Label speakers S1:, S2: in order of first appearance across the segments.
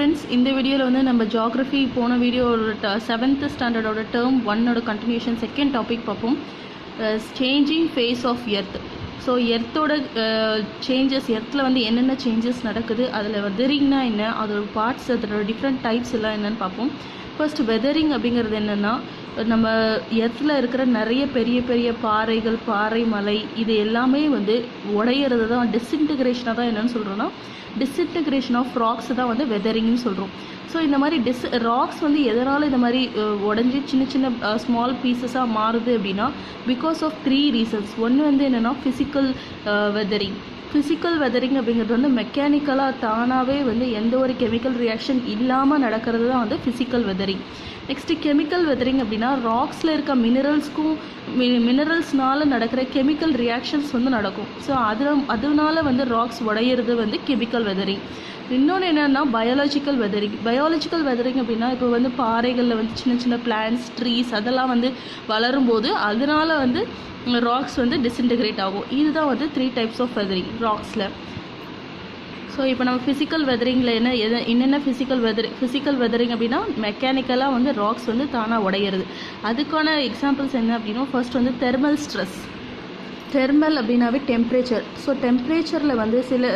S1: Friends, இந்த வீடியோவில் வந்து நம்ம ஜியாகிரஃபி போன வீடியோட 7th ஸ்டாண்டர்டோட டேர்ம் 1 கண்டினியூஷன் செகண்ட் டாபிக் பார்ப்போம். Changing face of earth. So எர்த்தோட சேஞ்சஸ், எர்த்தில் வந்து என்னென்ன சேஞ்சஸ் நடக்குது, அதில் வெதரிங்னா என்ன, அதோட பார்ட்ஸ், அதோட டிஃப்ரெண்ட் டைப்ஸ் எல்லாம் என்னென்னு பார்ப்போம். ஃபர்ஸ்ட் வெதரிங் அப்படிங்கிறது என்னென்னா, நம்ம எர்த்தில் இருக்கிற நிறைய பெரிய பெரிய பாறைகள், பாறை மலை, இது எல்லாமே வந்து உடையிறது தான், டிஸ்இன்டிகிரேஷனாக தான் என்னென்னு சொல்கிறோன்னா டிஸ்இன்டிகிரேஷன் ஆஃப் ராக்ஸ் தான் வந்து வெதரிங்னு சொல்கிறோம். ஸோ இந்த மாதிரி ராக்ஸ் வந்து எதனால் இந்த மாதிரி உடஞ்சி சின்ன சின்ன ஸ்மால் பீசஸாக மாறுது அப்படின்னா, பிகாஸ் ஆஃப் 3 ரீசன்ஸ். ஒன்று வந்து என்னென்னா ஃபிசிக்கல் வெதரிங். ஃபிசிக்கல் வெதரிங் அப்படிங்கிறது வந்து மெக்கானிக்கலாக தானாகவே வந்து எந்த ஒரு கெமிக்கல் ரியாக்ஷன் இல்லாமல் நடக்கிறது தான் வந்து physical weathering. Next chemical weathering அப்படின்னா, ராக்ஸில் இருக்க மினரல்ஸ்னால நடக்கிற கெமிக்கல் ரியாக்ஷன்ஸ் வந்து நடக்கும். ஸோ அதனால வந்து ராக்ஸ் உடையிறது வந்து கெமிக்கல் வெதரிங். இன்னொன்று என்னென்னா பயாலஜிக்கல் வெதரிங். பயாலஜிக்கல் வெதரிங் அப்படின்னா, இப்போ வந்து பாறைகளில் வந்து சின்ன சின்ன பிளான்ட்ஸ், ட்ரீஸ் அதெல்லாம் வந்து வளரும்போது அதனால வந்து ராக்ஸ் வந்து டிஸ்இன்டிகிரேட் ஆகும். இதுதான் வந்து 3 டைப்ஸ் ஆஃப் வெதரிங் ராக்ஸில். ஸோ இப்போ நம்ம ஃபிசிக்கல் வெதரிங்கில் என்னென்ன ஃபிசிக்கல் வெதரிங் அப்படின்னா, மெக்கானிக்கலாக வந்து ராக்ஸ் வந்து தானாக உடையிறது. அதுக்கான எக்ஸாம்பிள்ஸ் என்ன அப்படின்னா, ஃபர்ஸ்ட் வந்து தெர்மல் ஸ்ட்ரெஸ். தெர்மல் அப்படின்னாவே டெம்பரேச்சர். ஸோ டெம்பரேச்சரில் வந்து சில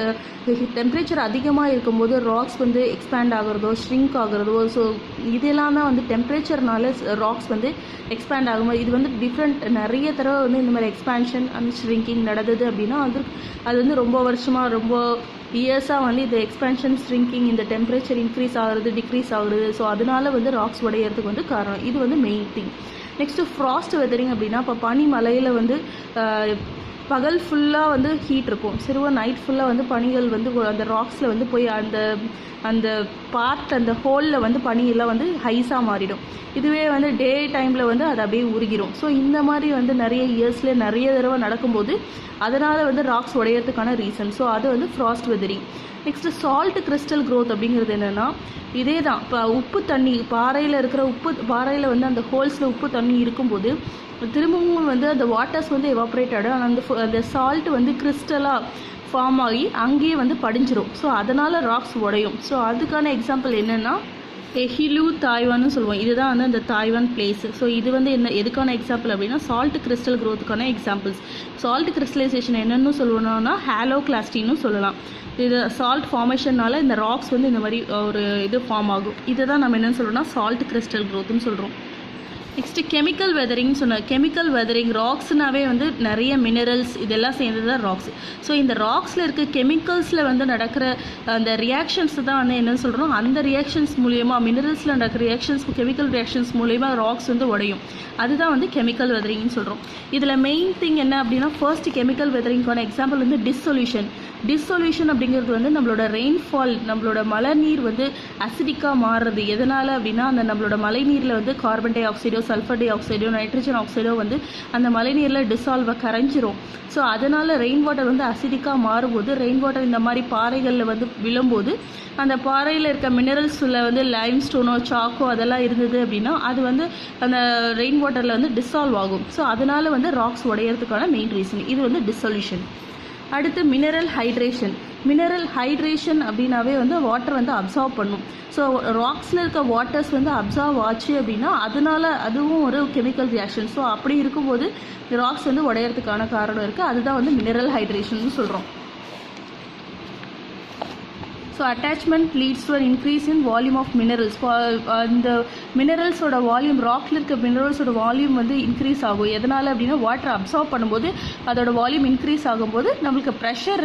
S1: டெம்பரேச்சர் அதிகமாக இருக்கும்போது ராக்ஸ் வந்து எக்ஸ்பேண்ட் ஆகிறதோ, ஷ்ரிங்க் ஆகிறதோ, ஸோ இதெல்லாம் தான் வந்து டெம்பரேச்சர்னால ராக்ஸ் வந்து எக்ஸ்பேண்ட் ஆகும்போது, இது வந்து டிஃப்ரெண்ட் நிறைய தடவை வந்து இந்த மாதிரி எக்ஸ்பேன்ஷன் அண்ட் ஷ்ரிங்கிங் நடந்தது அப்படின்னா அது வந்து ரொம்ப வருஷமாக, ரொம்ப இயர்ஸாக வந்து இந்த எக்ஸ்பேன்ஷன், ஷ்ரிங்கிங், இந்த டெம்பரேச்சர் இன்க்ரீஸ் ஆகிறது, டிக்ரீஸ் ஆகுறது, ஸோ அதனால வந்து ராக்ஸ் உடையிறதுக்கு வந்து காரணம். இது வந்து main thing. Next frost weathering அப்படின்னா, இப்போ பனி மலையில் வந்து பகல் ஃபுல்லாக வந்து ஹீட் இருக்கும், சிறுவ நைட் ஃபுல்லாக வந்து பனிகள் வந்து அந்த ராக்ஸில் வந்து போய் அந்த பார்ட், அந்த ஹோலில் வந்து பனியெல்லாம் வந்து ஹைஸாக மாறிடும். இதுவே வந்து டே டைமில் வந்து அது அப்படியே உருகிடும். ஸோ இந்த மாதிரி வந்து நிறைய இயர்ஸில் நிறைய தடவை நடக்கும்போது அதனால் வந்து ராக்ஸ் உடையிறதுக்கான ரீசன். ஸோ அது வந்து frost weathering. Next salt crystal growth அப்படிங்கிறது என்னென்னா, இதே தான். இப்போ உப்பு தண்ணி, பாறையில் இருக்கிற பாறையில் வந்து அந்த ஹோல்ஸில் உப்பு தண்ணி இருக்கும்போது திரும்பவும் வந்து அந்த வாட்டர்ஸ் வந்து எவாப்ரேட் ஆகிடும். அந்த சால்ட் வந்து கிறிஸ்டலாக ஃபார்ம் ஆகி அங்கேயே வந்து படிஞ்சிடும். ஸோ அதனால் ராக்ஸ் உடையும். ஸோ அதுக்கான எக்ஸாம்பிள் என்னென்னா எஹிலு தாய்வான்னு சொல்லுவோம். இதுதான் வந்து அந்த தாய்வான் பிளேஸ். ஸோ இது வந்து எதுக்கான எக்ஸாம்பிள் அப்படின்னா, சால்ட் கிறிஸ்டல் க்ரோத்துக்கான எக்ஸாம்பிள்ஸ். சால்ட் கிறிஸ்டலைசேஷன் என்னென்னு சொல்லணும்னா ஹாலோ கிளாஸ்டின்னு சொல்லலாம். இது சால்ட் ஃபார்மேஷனால் இந்த ராக்ஸ் வந்து இந்த மாதிரி ஒரு இது ஃபார்ம் ஆகும். இதை தான் நம்ம என்னென்னு சொல்கிறோம்னா சால்ட் கிறிஸ்டல் க்ரோத்துன்னு சொல்கிறோம். நெக்ஸ்ட்டு கெமிக்கல் வெதரிங்னு சொன்ன கெமிக்கல் வெதரிங், ராக்ஸ்னாவே வந்து நிறைய மினரல்ஸ் இதெல்லாம் சேர்ந்தது தான் ராக்ஸ். ஸோ இந்த ராக்ஸில் இருக்க கெமிக்கல்ஸில் வந்து நடக்கிற அந்த ரியாக்ஷன்ஸ் தான் வந்து என்னென்னு சொல்கிறோம், அந்த ரியாக்ஷன்ஸ் மூலயமா, மினரல்ஸில் நடக்கிற ரியாக்ஷன்ஸ், கெமிக்கல் ரியாக்ஷன்ஸ் மூலயமா ராக்ஸ் வந்து உடையும். அதுதான் வந்து கெமிக்கல் வெதரிங்னு சொல்கிறோம். இதில் மெயின் திங் என்ன அப்படின்னா, ஃபர்ஸ்ட் கெமிக்கல் வெதரிங்கான எக்ஸாம்பிள் வந்து டிஸ்சொல்யூஷன். டிஸ்சொல்யூஷன் அப்படிங்கிறது வந்து நம்மளோட ரெயின்ஃபால், நம்மளோட மழை நீர் வந்து அசிடிக்காக மாறுறது. எதனால் அப்படின்னா, அந்த நம்மளோட மழை நீரில் வந்து கார்பன் டை ஆக்சைடோ, சல்ஃபர் டை ஆக்சைடோ, நைட்ரஜன் ஆக்சைடோ வந்து அந்த மழை நீரில் டிசால்வாக கரைஞ்சிரும். ஸோ அதனால் ரெயின் வாட்டர் வந்து அசிடிக்காக மாறும்போது, ரெயின் வாட்டர் இந்த மாதிரி பாறைகளில் வந்து விழும்போது அந்த பாறையில் இருக்க மினரல்ஸில் வந்து லைம் ஸ்டோனோ, சாக்கோ அதெல்லாம் இருந்தது அப்படின்னா அது வந்து அந்த ரெயின் வாட்டரில் வந்து டிசால்வ் ஆகும். ஸோ அதனால் வந்து ராக்ஸ் உடையிறதுக்கான மெயின் ரீசன் இது வந்து டிசொல்யூஷன். அடுத்து மினரல் ஹைட்ரேஷன். மினரல் ஹைட்ரேஷன் அப்படின்னாவே வந்து வாட்டர் வந்து அப்சார்ப் பண்ணும். ஸோ ராக்ஸில் இருக்க வாட்டர்ஸ் வந்து அப்சார்வ் ஆச்சு அப்படின்னா அதனால அதுவும் ஒரு கெமிக்கல் ரியாக்ஷன். ஸோ அப்படி இருக்கும்போது ராக்ஸ் வந்து உடையிறதுக்கான காரணம் இருக்குது. அதுதான் வந்து மினரல் ஹைட்ரேஷன் சொல்கிறோம். So attachment leads to an increase in volume of minerals. இந்த மினரல்ஸோட வால்யூம், ராக்ல இருக்க மினரல்ஸோட வால்யூம் வந்து இன்க்ரீஸ் ஆகும். எதனால் அப்படின்னா, வாட்டர் அப்சார்ப் பண்ணும்போது அதோட வால்யூம் இன்க்ரீஸ் ஆகும்போது நம்மளுக்கு ப்ரெஷர்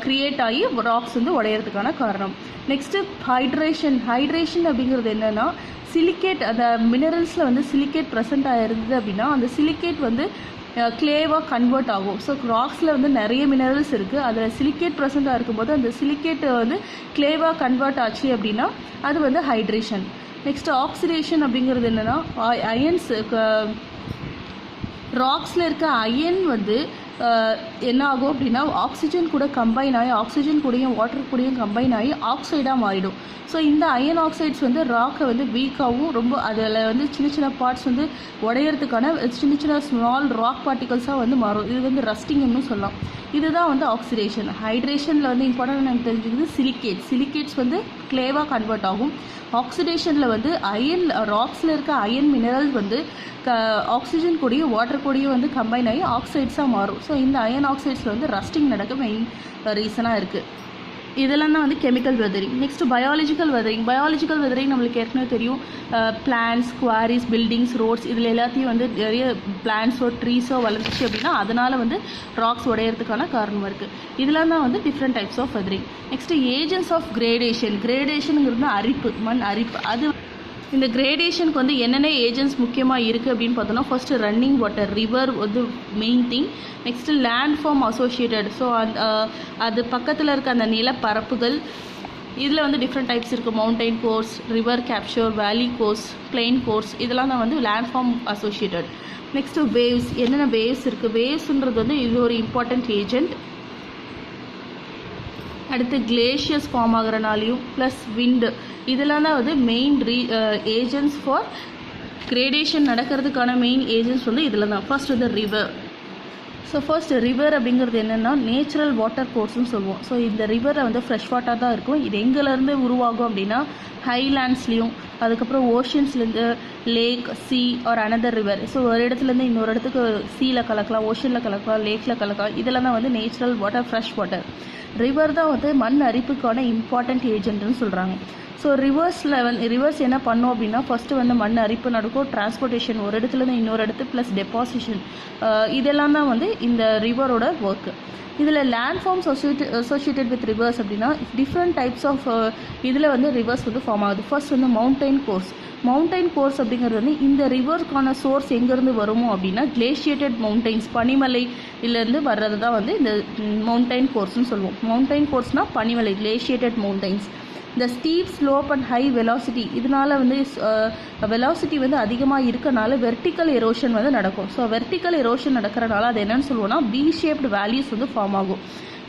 S1: க்ரியேட் ஆகி ராக்ஸ் வந்து உடையிறதுக்கான காரணம். Next hydration. ஹைட்ரேஷன் அப்படிங்கிறது என்னென்னா, சிலிக்கேட், அந்த மினரல்ஸில் வந்து சிலிக்கேட் ப்ரெசென்ட் ஆகிருந்தது அப்படின்னா அந்த சிலிக்கேட் வந்து கிளேவாக கன்வெர்ட் ஆகும். ஸோ ராக்ஸில் வந்து நிறைய மினரல்ஸ் இருக்குது, அதில் சிலிக்கேட் ப்ரெசென்ட்டாக இருக்கும்போது அந்த சிலிக்கேட் வந்து கிளேவாக கன்வெர்ட் ஆச்சு அப்படின்னா அது வந்து ஹைட்ரேஷன். நெக்ஸ்ட்டு ஆக்சிடேஷன் அப்படிங்கிறது என்னென்னா, அயன்ஸ், ராக்ஸில் இருக்க அயன் வந்து என்ன ஆகும் அப்படின்னா ஆக்சிஜன் கூட கம்பைன் ஆகி ஆக்சிஜன் கூடயும் வாட்டர் கூடயும் கம்பைன் ஆகி ஆக்சைடாக மாறிடும். ஸோ இந்த அயன் ஆக்சைட்ஸ் வந்து ராக்கை வந்து வீக்காகவும் ரொம்ப அதில் வந்து சின்ன சின்ன பார்ட்ஸ் வந்து உடையிறதுக்கான சின்ன சின்ன ஸ்மால் ராக் பார்ட்டிகல்ஸாக வந்து மாறும். இது வந்து ரஸ்டிங்னு சொல்லலாம். இதுதான் வந்து ஆக்சிடேஷன். ஹைட்ரேஷனில் வந்து இம்பார்ட்டன்ட் எனக்கு தெரிஞ்சுக்கிறது சிலிக்கேட்ஸ் வந்து கிளேவாக கன்வெர்ட் ஆகும். ஆக்சிடேஷனில் வந்து அயன் ராக்ஸில் இருக்க அயன் மினரல் வந்து ஆக்சிஜன் கூடயும் வாட்டர் கூடயும் வந்து கம்பைன் ஆகி ஆக்சைட்ஸாக மாறும். ஸோ இந்த அயன் ஆக்சைட்ஸில் வந்து ரஸ்டிங் நடக்க மெயின் ரீசனாக இருக்குது. இதெல்லாம் தான் வந்து chemical weathering. Next biological weathering நம்மளுக்கு ஏற்கனவே தெரியும். பிளான்ஸ், குவாரிஸ், பில்டிங்ஸ், ரோட்ஸ் இதில் எல்லாத்தையும் வந்து நிறைய பிளான்ஸோ ட்ரீஸோ வளர்ந்துச்சு அப்படின்னா அதனால் வந்து ராக்ஸ் உடையிறதுக்கான காரணமாக இருக்குது. இதெல்லாம் தான் வந்து different types of weathering. Next agents of கிரேடேஷனுங்கிறது அரிப்பு, மண் அரிப்பு. அது இந்த கிரேடேஷனுக்கு வந்து என்னென்ன ஏஜென்ட்ஸ் முக்கியமாக இருக்குது அப்படின்னு பார்த்தோன்னா ஃபஸ்ட்டு ரன்னிங் வாட்டர், ரிவர் வந்து main thing. Next land form associated. So அது பக்கத்தில் இருக்க அந்த நிலப்பரப்புகள் இதில் வந்து டிஃப்ரெண்ட் டைப்ஸ் இருக்குது. Mountain course, river capture, valley course, plain course இதெல்லாம் தான் வந்து land form associated. Next waves, என்னென்ன வேவ்ஸ் இருக்குது. வேவ்ஸுன்றது வந்து இது ஒரு இம்பார்ட்டண்ட் ஏஜென்ட். அடுத்து கிளேஷியர்ஸ் ஃபார்ம் ஆகிறனாலையும் ப்ளஸ் விண்டு இதெல்லாம் தான் வந்து மெயின் ஏஜென்ட்ஸ் ஃபார் கிரேடேஷன் நடக்கிறதுக்கான மெயின் ஏஜென்ட்ஸ் வந்து இதில் தான். ஃபர்ஸ்ட் வந்து ரிவர். ஸோ ஃபர்ஸ்ட் ரிவர் அப்படிங்கிறது என்னென்னா நேச்சுரல் வாட்டர் கோர்ஸ்னு சொல்லுவோம். ஸோ இந்த ரிவரில் வந்து ஃப்ரெஷ் வாட்டர் தான் இருக்கும். இது எங்கேருந்து உருவாகும் அப்படின்னா ஹைலேண்ட்ஸ்லேயும் அதுக்கப்புறம் ஓஷன்ஸ்லேருந்து lake, sea or another river. So ஒரு இடத்துலேருந்து இன்னொரு இடத்துக்கு சீயில் கலக்கலாம், ஓஷனில் கலக்கலாம், லேக்கில் கலக்கலாம். இதெல்லாம் தான் வந்து natural water, fresh water. River தான் வந்து மண் அரிப்புக்கான இம்பார்ட்டண்ட் ஏஜென்ட்னு சொல்கிறாங்க. ஸோ ரிவர்ஸ் என்ன பண்ணும் அப்படின்னா ஃபஸ்ட்டு வந்து மண் அரிப்பு நடக்கும், டிரான்ஸ்போர்ட்டேஷன் ஒரு இடத்துலேருந்து இன்னொரு இடத்து ப்ளஸ் டெபாசிஷன் இதெல்லாம் தான் வந்து இந்த ரிவரோட ஒர்க்கு. இதில் land forms associated with rivers அப்படின்னா டிஃப்ரெண்ட் டைப்ஸ் ஆஃப் இதில் வந்து ரிவர்ஸ் வந்து ஃபார்ம் ஆகுது. ஃபர்ஸ்ட் வந்து மவுண்டைன் கோர்ஸ் அப்படிங்கிறது வந்து இந்த ரிவருக்கான சோர்ஸ் எங்கேருந்து வருமோ அப்படின்னா கிளேஷியேட்டட் மவுண்டைன்ஸ், பனிமலையிலேருந்து வர்றது தான் வந்து இந்த மவுண்டைன் கோர்ஸ்னு சொல்லுவோம். மவுண்டைன் கோர்ஸ்னால் பனிமலை, கிளேஷியேட்டட் மவுண்டைன்ஸ். இந்த steep slope and high velocity இதனால் வந்து வெலாசிட்டி வந்து அதிகமாக இருக்கனால வெர்டிக்கல் எரோஷன் வந்து நடக்கும். ஸோ வெர்டிக்கல் எரோஷன் நடக்கிறனால அது என்னென்னு சொல்லுவோம்னா வி ஷேப்டு வேல்யூஸ் வந்து ஃபார்ம் ஆகும்.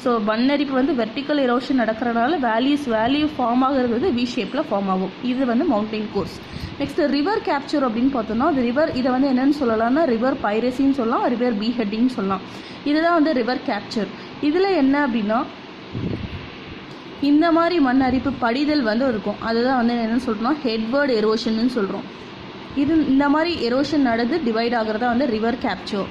S1: ஸோ மண்ணரிப்பு வந்து வெர்டிக்கல் எரோஷன் நடக்கிறனால வேல்யூ ஃபார்ம் ஆகிறது வந்து வி ஷேப்பில் ஃபார்ம் ஆகும். இது வந்து mountain course. Next river capture அப்படின்னு பார்த்தோம்னா அது ரிவர் இதை வந்து என்னென்னு சொல்லலாம்னா ரிவர் பைரசின்னு சொல்லலாம், ரிவர் பீஹெட்டிங்னு சொல்லலாம். இதுதான் வந்து ரிவர் கேப்சர். இதில் என்ன அப்படின்னா இந்த மாதிரி மண் அரிப்பு படிதல் வந்து இருக்கும். அதுதான் வந்து என்னென்னு சொல்கிறோம் ஹெட்வர்ட் எரோஷன்னு சொல்கிறோம். இந்த மாதிரி எரோஷன் நடந்து டிவைட் ஆகிறதா வந்து ரிவர் கேப்சர்.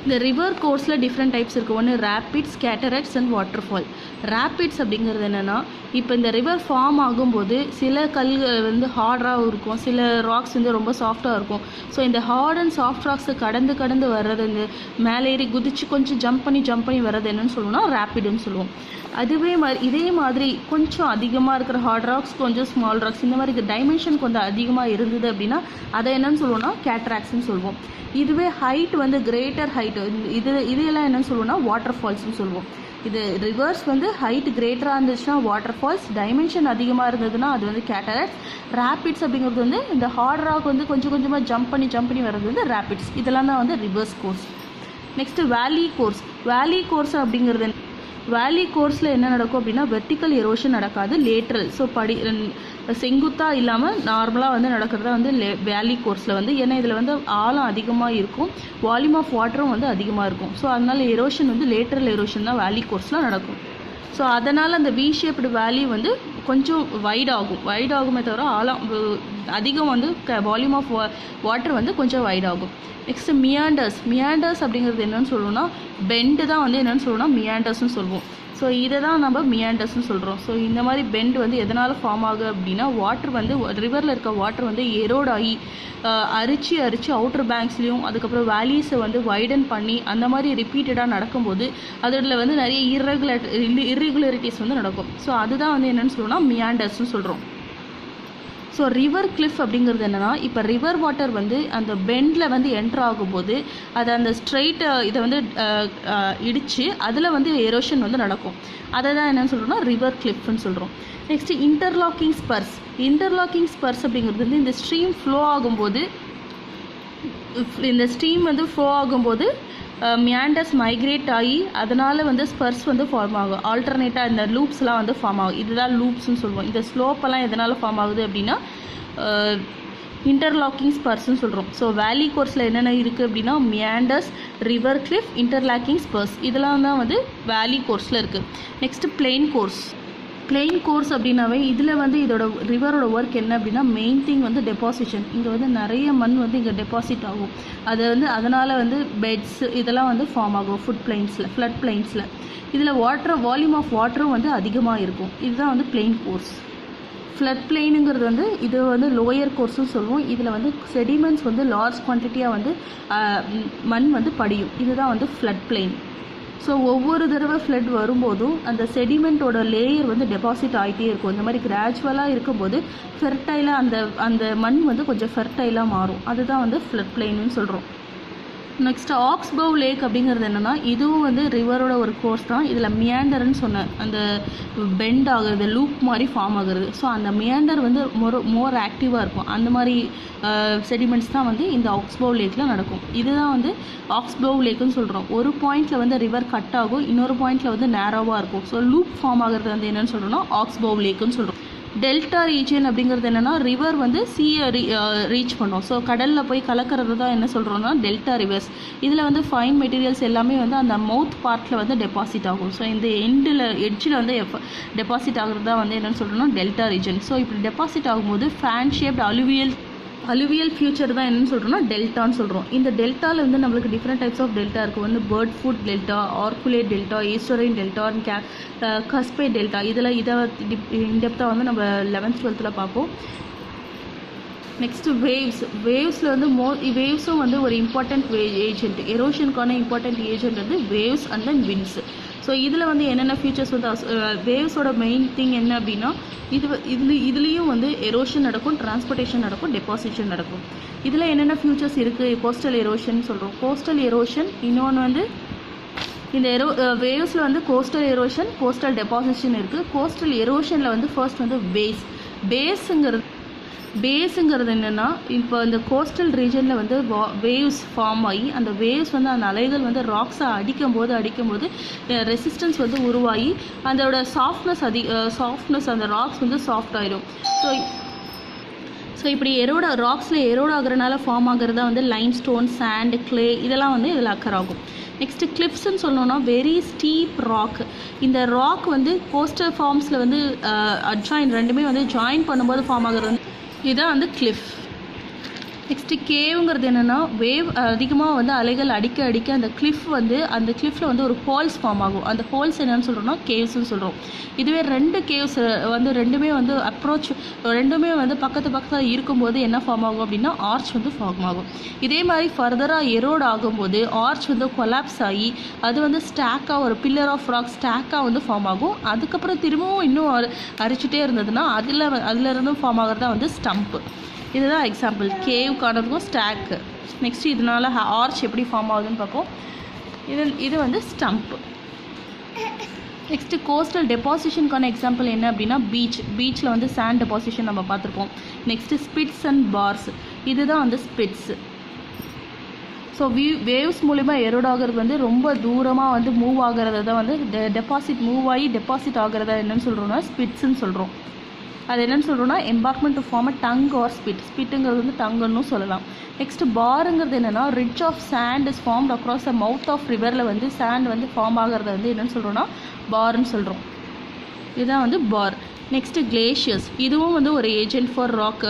S1: இந்த ரிவர் கோர்ஸில் டிஃப்ரெண்ட் டைப்ஸ் இருக்குது. ஒன்று ரேப்பிட்ஸ், கேட்டராக்ட்ஸ் அண்ட் வாட்டர்ஃபால். ரேப்பிட்ஸ் அப்படிங்கிறது என்னென்னா இப்போ இந்த ரிவர் ஃபார்ம் ஆகும்போது சில கல்கள் வந்து ஹார்டாகவும் இருக்கும், சில ராக்ஸ் வந்து ரொம்ப சாஃப்டாக இருக்கும். ஸோ இந்த ஹார்ட் அண்ட் சாஃப்ட் ராக்ஸை கடந்து வர்றது, இந்த மேலே ஏறி குதிச்சு கொஞ்சம் ஜம்ப் பண்ணி வர்றது என்னென்னு சொல்லுவோம்னா ரேப்பிடுன்னு சொல்லுவோம். இதே மாதிரி கொஞ்சம் அதிகமாக இருக்கிற ஹார்ட் ராக்ஸ், கொஞ்சம் ஸ்மால் ராக்ஸ், இந்த மாதிரி டைமென்ஷன் கொஞ்சம் அதிகமாக இருந்தது அப்படின்னா அதை என்னென்னு சொல்லுவோம்னா கேட்ராக்ட்ஸ்னு சொல்லுவோம். இதுவே ஹைட் வந்து கிரேட்டர் ஹைட் இதெல்லாம் என்னென்னு சொல்லுவோம்னா வாட்டர் ஃபால்ஸ்னு சொல்லுவோம். இது ரிவர்ஸ் வந்து ஹைட் கிரேட்டராக இருந்துச்சுன்னா வாட்டர் ஃபால்ஸ், டைமென்ஷன் அதிகமாக இருந்ததுன்னா அது வந்து கேட்டராக்ட்ஸ். ரேப்பிட்ஸ் அப்படிங்கிறது வந்து இந்த ஹார்ட் ராக் வந்து கொஞ்சம் கொஞ்சமாக ஜம்ப் பண்ணி வர்றது வந்து ரேப்பிட்ஸ். இதெல்லாம் தான் வந்து ரிவர்ஸ் கோர்ஸ். நெக்ஸ்ட்டு வேலி கோர்ஸ் அப்படிங்கிறது வேலி கோர்ஸில் என்ன நடக்கும் அப்படின்னா வெர்டிக்கல் எரோஷன் நடக்காது, லேட்ரல். ஸோ செங்குத்தாக இல்லாமல் நார்மலாக வந்து நடக்கிறதா வந்து வேலி கோர்ஸில் வந்து ஏன்னா இதில் வந்து ஆழம் அதிகமாக இருக்கும், வால்யூம் ஆஃப் வாட்டரும் வந்து அதிகமாக இருக்கும். ஸோ அதனால் எரோஷன் வந்து லேட்ரல் எரோஷன் தான் வேலி கோர்ஸில் நடக்கும். ஸோ அதனால் அந்த வி ஷேப்டு வேலி வந்து கொஞ்சம் வைட் ஆகுமே தவிர ஆழம் அதிகம் வந்து வால்யூம் ஆஃப் வாட்டர் வந்து கொஞ்சம் வைட் ஆகும். நெக்ஸ்ட்டு மியாண்டர்ஸ் அப்படிங்கிறது என்னென்னு சொல்லுவோம்னா பெண்டு தான் வந்து என்னென்னு சொல்லுவோம்னா மியாண்டர்ஸ்னு சொல்லுவோம். ஸோ இதை தான் நம்ம மியாண்டர்ஸ்னு சொல்கிறோம். ஸோ இந்த மாதிரி பெண்ட் வந்து எதனால் ஃபார்ம் ஆகுது அப்படின்னா வாட்டர் வந்து ரிவரில் இருக்க வாட்டர் வந்து எரோட் ஆகி அரிச்சு அவுட்டர் பேங்க்ஸ்லேயும் அதுக்கப்புறம் வேலிஸை வந்து வைடன் பண்ணி அந்த மாதிரி ரிப்பீட்டடாக நடக்கும்போது அதில் வந்து நிறைய இர்ரெகுலரிட்டிஸ் வந்து நடக்கும். ஸோ அதுதான் வந்து என்னென்னு சொல்லுவோம்னா மியாண்டர்ஸ்னு சொல்கிறோம். ஸோ ரிவர் கிளிஃப் அப்படிங்கிறது என்னென்னா இப்போ ரிவர் வாட்டர் வந்து அந்த பெண்டில் வந்து என்ட்ரு ஆகும்போது அது அந்த ஸ்ட்ரெயிட் இதை வந்து இடித்து அதில் வந்து எரோஷன் வந்து நடக்கும். அதை தான் என்னென்னு சொல்கிறோம்னா ரிவர் கிளிஃப்னு சொல்கிறோம். நெக்ஸ்ட்டு இன்டர்லாக்கிங் ஸ்பர்ஸ் அப்படிங்கிறது வந்து இந்த ஸ்ட்ரீம் ஃப்ளோ ஆகும்போது மியாண்டர்ஸ் மைக்ரேட் ஆகி அதனால் வந்து ஸ்பர்ஸ் வந்து ஃபார்ம் ஆகும். ஆல்டர்னேட்டாக இந்த லூப்ஸ்லாம் வந்து ஃபார்ம் ஆகும். இதுதான் லூப்ஸ்ன்னு சொல்லுவோம். இந்த ஸ்லோப்பெல்லாம் எதனால் ஃபார்ம் ஆகுது அப்படின்னா இன்டர்லாக்கிங் ஸ்பர்ஸ்ன்னு சொல்கிறோம். ஸோ வேலி கோர்ஸில் என்னென்ன இருக்குது அப்படின்னா meanders, river Cliff, interlocking spruce இதெல்லாம் தான் வந்து வேலி கோர்ஸில் இருக்குது. Next plain course. Plain course அப்படின்னாவே இதில் வந்து இதோட ரிவரோட ஒர்க் என்ன அப்படின்னா மெயின் திங் வந்து டெபாசிஷன். இங்கே வந்து நிறைய மண் வந்து இங்கே டெபாசிட் ஆகும். அது வந்து அதனால் வந்து பெட்ஸ் இதெல்லாம் வந்து ஃபார்ம் ஆகும் ஃப்ளட் பிளைன்ஸில். இதில் வால்யூம் ஆஃப் வாட்டரும் வந்து அதிகமாக இருக்கும். இதுதான் வந்து பிளெயின் கோர்ஸ். ஃப்ளட் பிளெயினுங்கிறது வந்து இது வந்து லோயர் கோர்ஸ்னு சொல்லுவோம். இதில் வந்து செடிமெண்ட்ஸ் வந்து லார்ஜ் குவான்டிட்டியாக வந்து மண் வந்து படியும். இதுதான் வந்து ஃப்ளட் பிளெயின். ஸோ ஒவ்வொரு தடவை ஃப்ளட் வரும்போதும் அந்த செடிமெண்ட்டோட லேயர் வந்து டெபாசிட் ஆகிட்டே இருக்கும். இந்த மாதிரி கிராஜுவலாக இருக்கும்போது ஃபெர்டைலாக அந்த மண் வந்து கொஞ்சம் ஃபெர்டைலாக மாறும். அதுதான் வந்து ஃப்ளட் பிளெயின்னு சொல்கிறோம். நெக்ஸ்ட் ஆக்ஸ்பவ் லேக் அப்படிங்கிறது என்னென்னா இதுவும் வந்து ரிவரோட ஒரு கோர்ஸ் தான். இதில் மியாண்டர்னு சொன்னேன், அந்த பெண்ட் ஆகுறது, லூப் மாதிரி ஃபார்ம் ஆகுறது. ஸோ அந்த மியாண்டர் வந்து மோர் ஆக்டிவாக இருக்கும். அந்த மாதிரி செடிமெண்ட்ஸ் தான் வந்து இந்த ஆக்ஸ்பவ் லேக்கில் நடக்கும். இதுதான் வந்து ஆக்ஸ்பவ் லேக்குன்னு சொல்கிறோம். ஒரு பாயிண்டில் வந்து ரிவர் கட் ஆகும், இன்னொரு பாயிண்டில் வந்து நேரோவாக இருக்கும். ஸோ லூப் ஃபார்ம் ஆகிறது வந்து என்னென்னு சொல்கிறோன்னா ஆக்ஸ்பவ் லேக்குன்னு சொல்கிறோம். டெல்டா ரீஜன் அப்படிங்கிறது என்னென்னா ரிவர் வந்து சீயை ரீச் பண்ணோம். ஸோ கடலில் போய் கலக்கிறது தான் என்ன சொல்கிறோன்னா டெல்டா ரிவர்ஸ். இதில் வந்து ஃபைன் மெட்டீரியல்ஸ் எல்லாமே வந்து அந்த மவுத் பார்ட்டில் வந்து டெபாசிட் ஆகும். ஸோ இந்த எட்ஜில் வந்து டெபாசிட் ஆகிறது தான் வந்து என்னென்னு சொல்கிறோன்னா டெல்டா ரீஜன். ஸோ இப்படி டெபாசிட் ஆகும்போது ஃபேன் ஷேப்ட் அலுவியல் ஃபியூச்சர் தான் என்னென்னு சொல்கிறோன்னா டெல்டான்னு சொல்கிறோம். இந்த டெல்டாவில் வந்து நம்மளுக்கு டிஃப்ரெண்ட் டைப்ஸ் ஆஃப் டெல்டா இருக்குது. வந்து bird foot delta, arcuate delta, estuarine delta, cuspate delta. இதை இன்டெப்த்தாக வந்து நம்ம 11th 12th பார்ப்போம். நெக்ஸ்ட்டு வேவ்ஸில் வந்து வேவ்ஸும் வந்து ஒரு இம்பார்ட்டண்ட் ஏஜென்ட். எரோஷனுக்கான இம்பார்ட்டண்ட் ஏஜென்ட் வந்து waves and then winds. So இதில் வந்து என்னென்ன ஃபியூச்சர்ஸ் வந்து வேவ்ஸோட மெயின் திங் என்ன அப்படின்னா இதுலேயும் வந்து எரோஷன் நடக்கும், டிரான்ஸ்போர்ட்டேஷன் நடக்கும், டெபாசிஷன் நடக்கும். இதில் என்னென்ன ஃபியூச்சர்ஸ் இருக்குது? கோஸ்டல் எரோஷன் சொல்கிறோம். கோஸ்டல் எரோஷன், இன்னொன்று வந்து இந்த வேவ்ஸில் வந்து கோஸ்டல் எரோஷன், கோஸ்டல் டெபாசிஷன் இருக்குது. கோஸ்டல் எரோஷனில் வந்து ஃபர்ஸ்ட் வந்து பேஸுங்கிறது என்னென்னா இப்போ இந்த கோஸ்டல் ரீஜனில் வந்து வேவ்ஸ் ஃபார்ம் ஆகி அந்த வேவ்ஸ் வந்து அந்த அலைகள் வந்து ராக்ஸை அடிக்கும்போது ரெசிஸ்டன்ஸ் வந்து உருவாகி அதோட சாஃப்ட்னஸ் அந்த ராக்ஸ் வந்து சாஃப்ட் ஆகிடும். ஸோ இப்படி ராக்ஸில் எரோட் ஆகிறனால ஃபார்ம் ஆகிறதா வந்து லைம்ஸ்டோன், சாண்ட், கிளே இதெல்லாம் வந்து இதில் அக்கர் ஆகும். நெக்ஸ்ட்டு கிளிப்ஸ்ன்னு சொல்லணும்னா வெரி ஸ்டீப் ராக். இந்த ராக் வந்து கோஸ்டல் ஃபார்ம்ஸில் வந்து ரெண்டுமே வந்து ஜாயின் பண்ணும்போது ஃபார்ம் ஆகிறது வந்து இதுதான் வந்து கிளிஃப். நெக்ஸ்ட்டு கேவுங்கிறது என்னென்னா வேவ் அதிகமாக வந்து அலைகள் அடிக்க அந்த கிளிஃபில் வந்து ஒரு ஹோல்ஸ் ஃபார்ம் ஆகும். அந்த ஹோல்ஸ் என்னென்னு சொல்கிறோம்னா கேவ்ஸ்ன்னு சொல்கிறோம். இதுவே 2 கேவ்ஸ் வந்து ரெண்டுமே வந்து பக்கத்தில் இருக்கும்போது என்ன ஃபார்ம் ஆகும் அப்படின்னா ஆர்ச் வந்து ஃபார்ம் ஆகும். இதே மாதிரி ஃபர்தராக எரோட் ஆகும்போது ஆர்ச் வந்து கொலாப்ஸ் ஆகி அது வந்து ஸ்டாக்காக ஒரு பில்லர் ஆஃப் ராக் ஸ்டாக்காக வந்து ஃபார்ம் ஆகும். அதுக்கப்புறம் திரும்பவும் இன்னும் அரிச்சிட்டே இருந்ததுன்னா அதில் ஃபார்ம் ஆகிறது தான் வந்து ஸ்டம்ப்பு. இதுதான் எக்ஸாம்பிள் கேவுக்கானதுக்கும் ஸ்டாக்கு. நெக்ஸ்ட்டு இதனால் ஆர்ச் எப்படி ஃபார்ம் ஆகுதுன்னு பார்ப்போம். இது வந்து ஸ்டம்ப்பு. நெக்ஸ்ட்டு கோஸ்டல் டெபாசிஷனுக்கான எக்ஸாம்பிள் என்ன அப்படின்னா பீச்சில் வந்து சாண்ட் டெபாசிஷன் நம்ம பார்த்துருப்போம். நெக்ஸ்ட்டு ஸ்பிட்ஸ் அண்ட் பார்ஸ், இதுதான் வந்து ஸ்பிட்ஸு. ஸோ வேவ்ஸ் மூலிமா எரோட் ஆகிறது வந்து ரொம்ப தூரமாக வந்து மூவ் ஆகிறத தான் வந்து டெபாசிட் ஆகிறதா என்னன்னு சொல்கிறோன்னா ஸ்பிட்ஸ்ன்னு சொல்கிறோம். அது என்னென்னு சொல்கிறோன்னா embankment to form a tongue or ஸ்பிட்டுங்கிறது வந்து டங்குன்னு சொல்லலாம். நெக்ஸ்ட் பாருங்கிறது என்னென்னா ridge of sand is formed across a mouth of ரிவரில் வந்து சாண்ட் வந்து ஃபார்ம் ஆகிறத வந்து என்னென்னு சொல்கிறோன்னா பார்ன்னு சொல்கிறோம். இதுதான் வந்து பார். நெக்ஸ்ட்டு கிளேஷியர்ஸ், இதுவும் வந்து ஒரு ஏஜென்ட் ஃபார் ராக்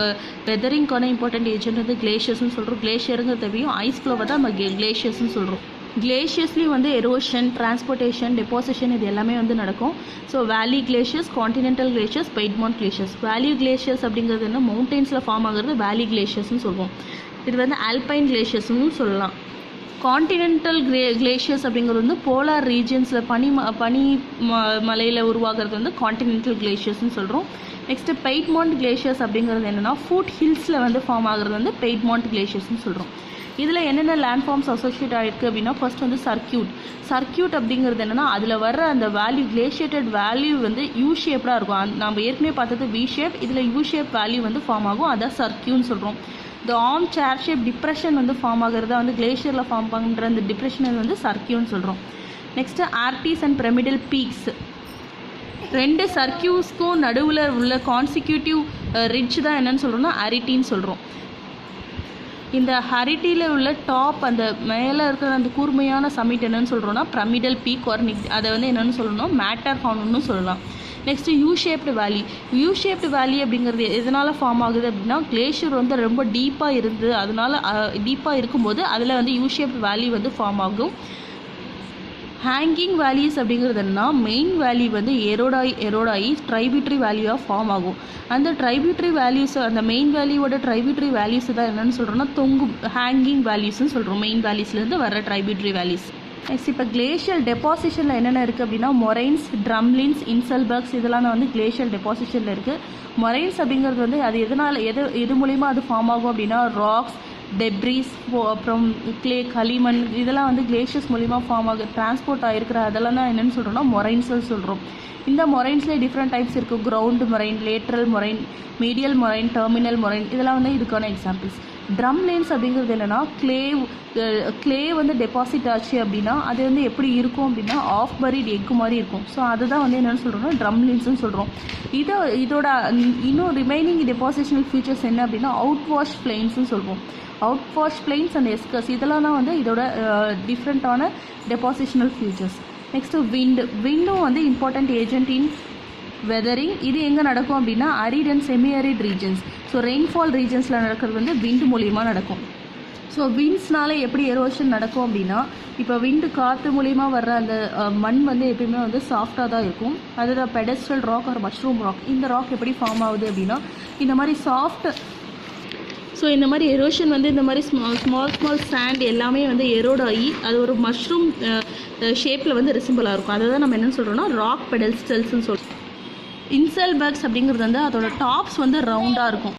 S1: வெதரிங்கான இம்பார்ட்டன்ட் ஏஜென்ட் வந்து கிளேஷியர்ஸ்னு சொல்கிறோம். கிளேஷியருங்கிறது தெரியும், ஐஸ் ஃப்ளோவை தான் நம்ம கிளேஷியர்ஸ்னு சொல்கிறோம். கிளேஷியர்ஸ்லேயும் வந்து எரோஷன், டிரான்ஸ்போர்ட்டேஷன், டெபாசிஷன் இது எல்லாமே வந்து நடக்கும். ஸோ வேலி கிளேஷியர்ஸ், கான்டினென்டல் கிளேஷியர்ஸ், பெய்ட்மாண்ட் கிளேஷியர்ஸ். வேலி கிளேஷியர்ஸ் அப்படிங்கிறது என்ன மவுண்டெயின்ஸில் ஃபார்ம் ஆகிறது வேலி கிளேஷியர்ஸ்னு சொல்லுவோம். இது வந்து ஆல்பைன் கிளேஷியர்ஸ்னு சொல்லலாம். கான்டினென்டல் கிளேஷியர்ஸ் அப்படிங்கிறது வந்து போலார் ரீஜன்ஸில் பனி மலையில் உருவாகிறது வந்து கான்டினென்டல் கிளேஷியர்ஸ்னு சொல்கிறோம். நெக்ஸ்ட்டு பெய்ட்மாண்ட் கிளேஷியர்ஸ் அப்படிங்கிறது என்னென்னா ஃபுட் ஹில்ஸில் வந்து ஃபார்ம் ஆகிறது வந்து பெய்ட்மாண்ட் கிளேஷியர்ஸ்னு சொல்கிறோம். இதில் என்னென்ன லேண்ட் ஃபார்ம்ஸ் அசோசியேட் ஆகிருக்கு அப்படின்னா ஃபர்ஸ்ட் வந்து சர்க்கியூட் அப்படிங்கிறது என்னென்னா அதில் வர்ற அந்த வேல்யூ கிளேஷியேட்டட் வேல்யூ வந்து யூ ஷேப்டாக இருக்கும். நம்ம ஏற்கனவே பார்த்தது வி ஷேப், இதில் யூ ஷேப் வேல்யூ வந்து ஃபார்ம் ஆகும், அதான் சர்க்கியூன்னு சொல்கிறோம். இந்த ஆர்ம் சேர் ஷேப் டிப்ரெஷன் வந்து ஃபார்ம் ஆகிறதா வந்து கிளேஷியரில் ஃபார்ம் பண்ணுற அந்த டிப்ரெஷனை வந்து சர்க்கியூன்னு சொல்கிறோம். நெக்ஸ்ட்டு ஆர்டிஸ் அண்ட் பிரமிடல் பீக்ஸ், ரெண்டு சர்க்கியூஸ்க்கும் நடுவில் உள்ள கான்சிக்யூட்டிவ் ரிட்ஜ் தான் என்னென்னு சொல்கிறோம்னா அரிட்டின்னு சொல்கிறோம். இந்த ஹரிட்டியில் உள்ள டாப் அந்த மேலே இருக்கிற அந்த கூர்மையான சமிட் என்னென்னு சொல்கிறோன்னா பிரமிடல் பீக் ஒரு அதை வந்து என்னென்னு சொல்லணும் மேட்டர் ஹார்ன்னு சொல்லலாம். நெக்ஸ்ட்டு யூ ஷேப்டு வேலி. யூ ஷேப்டு வேலி அப்படிங்கிறது எதனால் ஃபார்ம் ஆகுது அப்படின்னா கிளேஷியர் வந்து ரொம்ப டீப்பாக இருந்து அதனால் டீப்பாக இருக்கும்போது அதில் வந்து யூ ஷேப்டு வேலி வந்து ஃபார்ம் ஆகும். ஹேங்கிங் வேலிஸ் அப்படிங்கிறது என்னன்னா மெயின் வேலி வந்து எரோடாகி ட்ரைபியூட்ரி வேலியாக ஃபார்ம் ஆகும். அந்த ட்ரைபியூட்ரி வேல்யூஸ் அந்த மெயின் வேலியோட ட்ரைபியூட்ரி வேல்யூஸ் தான் என்னென்னு சொல்கிறோன்னா ஹேங்கிங் வேல்யூஸ்ன்னு சொல்கிறோம். மெயின் வேலிஸ்லேருந்து வர ட்ரைபியூட்ரி வேல்யூஸ். நெக்ஸ்ட் இப்போ கிளேஷியல் டெபாசிஷனில் என்னென்ன இருக்குது அப்படின்னா மொரைன்ஸ், ட்ரம்லின்ஸ், இன்சல்பர்க்ஸ் இதெல்லாம் வந்து கிளேஷியல் டெபாசிஷனில் இருக்குது. மொரைன்ஸ் அப்படிங்கிறது வந்து அது எது மூலிமா அது ஃபார்ம் ஆகும் அப்படின்னா ராக்ஸ், டெப்ரிஸ், அப்புறம் கிளே, களிமண் இதெல்லாம் வந்து கிளேஷியர்ஸ் மூலிமா ஃபார்ம் ஆகுது. டிரான்ஸ்போர்ட் ஆகிருக்கிற அதெல்லாம் தான் என்னென்னு சொல்கிறோன்னா மொரைன்ஸ்ன்னு சொல்கிறோம். இந்த மொரைன்ஸ்லேயே டிஃப்ரெண்ட் டைப்ஸ் இருக்குது. Ground moraine, lateral moraine, medial moraine, terminal moraine இதெல்லாம் வந்து இதுக்கான எக்ஸாம்பிள்ஸ். ட்ரம் லேன்ஸ் அப்படிங்கிறது என்னென்னா கிளே வந்து டெபாசிட் ஆச்சு அப்படின்னா அது வந்து எப்படி இருக்கும் அப்படின்னா ஆஃப் பரிட் எக்கு மாதிரி இருக்கும். ஸோ அதுதான் வந்து என்னென்னு சொல்கிறோன்னா ட்ரம் லேன்ஸ்னு சொல்கிறோம். இதோட இன்னும் ரிமைனிங் டெபாசிஷனல் ஃபீச்சர்ஸ் என்ன அப்படின்னா அவுட் வாஷ் பிளெயின்ஸ்னு சொல்கிறோம். அவுட் வாஷ் பிளெயின்ஸ் அண்ட் எஸ்கர்ஸ் இதெல்லாம் தான் வந்து இதோட டிஃப்ரெண்ட்டான டெபாசிஷனல் ஃபீச்சர்ஸ். நெக்ஸ்ட்டு விண்டும் வந்து இம்பார்ட்டண்ட் ஏஜென்ட் இன் வெதரிங். இது எங்கே நடக்கும் அப்படின்னா arid and semi arid regions. So rainfall ரீஜன்ஸில் நடக்கிறது வந்து விண்டு மூலியமாக நடக்கும். ஸோ விண்ட்ஸ்னால எப்படி எரோஷன் நடக்கும் அப்படின்னா இப்போ விண்டு காற்று மூலிமா வர்ற அந்த மண் வந்து எப்பயுமே வந்து சாஃப்டாக தான் இருக்கும். அதோட பெடஸ்ட்ரல் ராக் ஒரு மஷ்ரூம் ராக். இந்த ராக் எப்படி ஃபார்ம் ஆகுது அப்படின்னா இந்த மாதிரி சாஃப்ட். ஸோ இந்த மாதிரி எரோஷன் வந்து இந்த மாதிரி ஸ்மால் சாண்ட் எல்லாமே வந்து எரோட் ஆகி அது ஒரு மஷ்ரூம் ஷேப்பில் வந்து ரிசிம்பிளாக இருக்கும். அதை தான் நம்ம என்னென்னு சொல்கிறோம்னா ராக் பெடஸ்டல்ஸ்ன்னு சொல்கிறோம். இன்சல்பர்க்ஸ் அப்படிங்கிறது வந்து அதோட டாப்ஸ் வந்து ரவுண்டாக இருக்கும்.